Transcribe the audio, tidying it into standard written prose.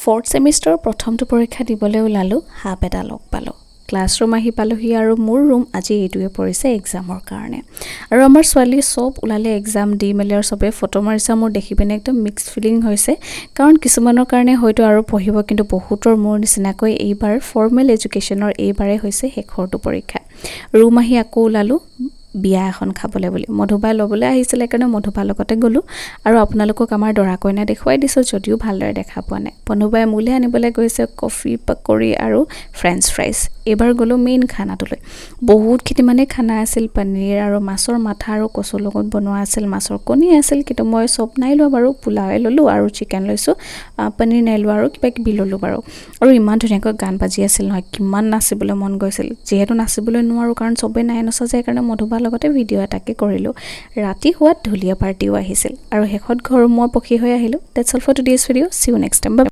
4th সেমিষ্টাৰৰ প্ৰথমটো পৰীক্ষা দিবলৈ ওলালো হাপ এটা লগ পালো ক্লাছৰুম আহি পালোহি আৰু মোৰ ৰুম আজি এইটোৱে পৰিছে এক্সামৰ কাৰণে আৰু আমাৰ ছোৱালী সব ওলালে এক্সাম দি মেলি আৰু সবে ফটো মাৰিছে মোৰ দেখি পিনে একদম মিক্স ফিলিং হৈছে কাৰণ কিছুমানৰ কাৰণে হয়তো আৰু পঢ়িব কিন্তু বহুতৰ মোৰ নিচিনাকৈ এইবাৰ ফৰ্মেল এডুকেশ্যনৰ এইবাৰে হৈছে শেষৰটো পৰীক্ষা ৰুম আহি আকৌ ওলালো বিয়া এখন খাবলৈ বুলি মধুবাই লবলৈ আহিছিল কাৰণে মধুবাৰ লগতে গলো আৰু আপোনালোকক আমাৰ দৰা কইনা দেখুৱাই দিছো যদিও ভালদৰে দেখা পোৱা নাই মধুবাই মুলে আনিবলৈ গৈছে কফি পকৰি আৰু ফ্ৰেঞ্চ ফ্ৰাইজ এবাৰ গলো মেইন খানাটোলৈ বহুত খিনি মানে খানা আছিল পনীৰ আৰু মাছৰ মাথা আৰু কচু লগত বনোৱা আছিল মাছৰ কণী আছিল কিন্তু মই সব নাই লোৱা বাৰু পোলাওৱে ললো আৰু চিকেন লৈছো পনীৰ নাই লোৱা আৰু কিবা কিবি ললো বাৰু আৰু ইমান ধুনীয়াকৈ গান বাজি আছিল নহয় কিমান নাচিবলৈ মন গৈছিল যেহেতু নাচিবলৈ নোৱাৰো কাৰণ সবে নাই নচা যায় কাৰণে মধুবাৰ লগতে ভিডিও এটাকে কৰিলো ৰাতি হোৱাত ঢুলীয়া পাৰ্টিও আহিছিল আৰু হেখত ঘৰ মই পখি হৈ আহিলো that's all for today's video see you next time